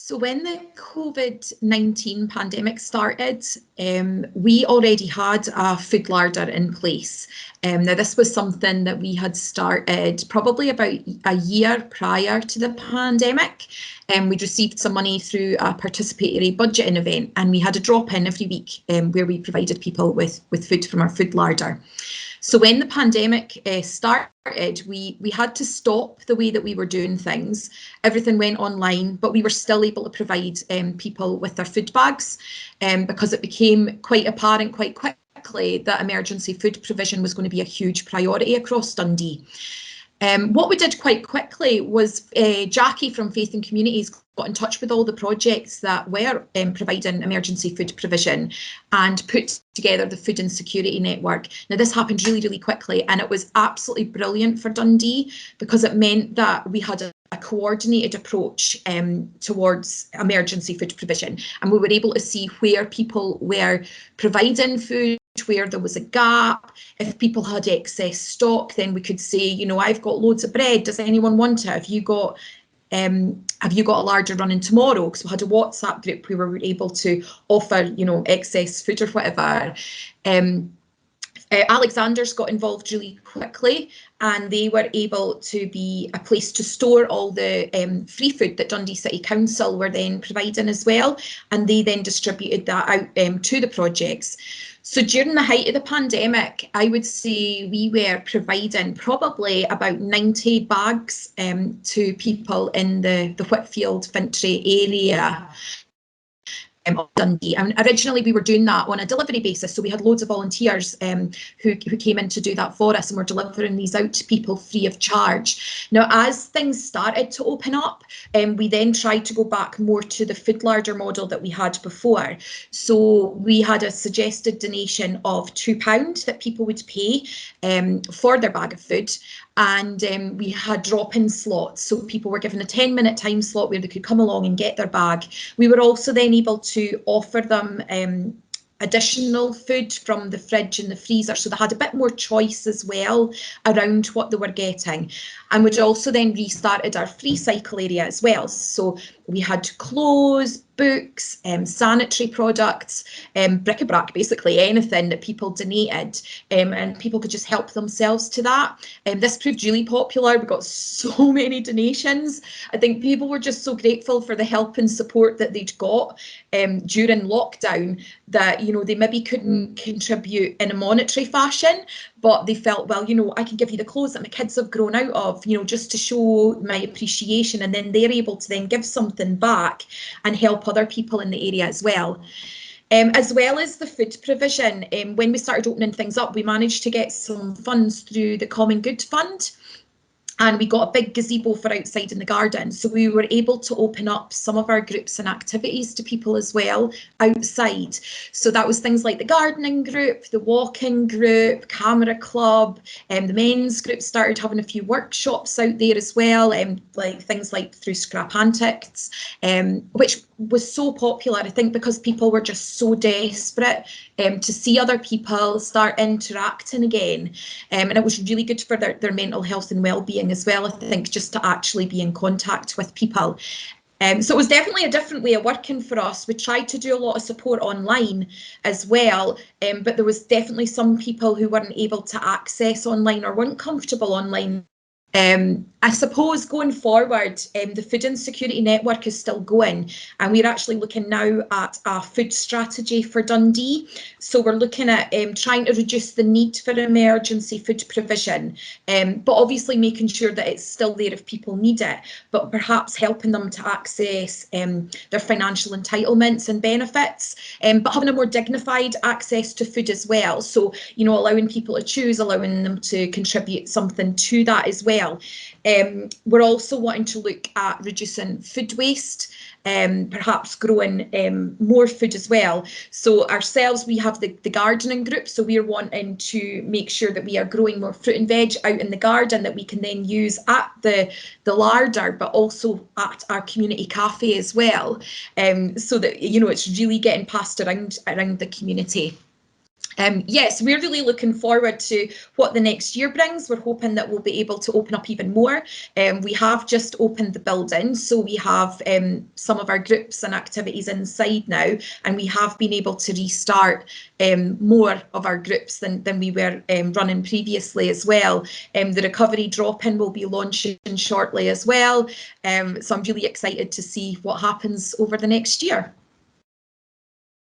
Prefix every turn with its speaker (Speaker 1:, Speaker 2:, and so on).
Speaker 1: So when the COVID-19 pandemic started, we already had a food larder in place. Now this was something that we had started probably about a year prior to the pandemic. We'd received some money through a participatory budgeting event, and we had a drop-in every week where we provided people with food from our food larder. So when the pandemic started, we had to stop the way that we were doing things. Everything went online, but we were still able to provide people with their food bags because it became quite apparent quite quickly that emergency food provision was going to be a huge priority across Dundee. What we did quite quickly was Jackie from Faith and Communities got in touch with all the projects that were providing emergency food provision and put together the food insecurity network. Now this happened really, really quickly, and it was absolutely brilliant for Dundee because it meant that we had a coordinated approach towards emergency food provision, and we were able to see where people were providing food, where there was a gap. If people had excess stock, then we could say, you know, I've got loads of bread, does anyone want it? Have you got a larger running tomorrow? Because we had a WhatsApp group where we were able to offer, you know, excess food or whatever. Alexander's got involved really quickly, and they were able to be a place to store all the free food that Dundee City Council were then providing as well, and they then distributed that out to the projects. So during the height of the pandemic, I would say we were providing probably about 90 bags to people in the Whitfield, Voluntary area. Of Dundee. And originally we were doing that on a delivery basis, so we had loads of volunteers who came in to do that for us, and we're delivering these out to people free of charge. Now, as things started to open up, we then tried to go back more to the food larder model that we had before. So we had a suggested donation of £2 that people would pay for their bag of food. And we had drop-in slots, so people were given a 10-minute time slot where they could come along and get their bag. We were also then able to offer them additional food from the fridge and the freezer, so they had a bit more choice as well around what they were getting. And we'd also then restarted our free cycle area as well. So we had clothes, books, sanitary products, bric-a-brac, basically anything that people donated, and people could just help themselves to that. This proved really popular. We got so many donations. I think people were just so grateful for the help and support that they'd got during lockdown, that, you know, they maybe couldn't contribute in a monetary fashion, but they felt, well, you know, I can give you the clothes that my kids have grown out of, you know, just to show my appreciation, and then they're able to then give something back and help other people in the area as well. As well as the food provision, when we started opening things up, we managed to get some funds through the Common Good Fund, and we got a big gazebo for outside in the garden. So we were able to open up some of our groups and activities to people as well outside. So that was things like the gardening group, the walking group, camera club, and the men's group started having a few workshops out there as well, like things like through Scrap Antics, which was so popular, I think, because people were just so desperate to see other people start interacting again. And it was really good for their mental health and well-being as well, I think, just to actually be in contact with people. So it was definitely a different way of working for us. We tried to do a lot of support online as well, but there was definitely some people who weren't able to access online or weren't comfortable online. I suppose going forward, the food insecurity network is still going, and we're actually looking now at a food strategy for Dundee. So we're looking at trying to reduce the need for emergency food provision, but obviously making sure that it's still there if people need it, but perhaps helping them to access their financial entitlements and benefits, but having a more dignified access to food as well. So, you know, allowing people to choose, allowing them to contribute something to that as well. We're also wanting to look at reducing food waste, perhaps growing more food as well. So ourselves, we have the gardening group, so we're wanting to make sure that we are growing more fruit and veg out in the garden that we can then use at the larder, but also at our community cafe as well, so that, you know, it's really getting passed around the community. Yes, we're really looking forward to what the next year brings. We're hoping that we'll be able to open up even more. We have just opened the building, so we have some of our groups and activities inside now, and we have been able to restart more of our groups than we were running previously as well. The recovery drop-in will be launching shortly as well, so I'm really excited to see what happens over the next year.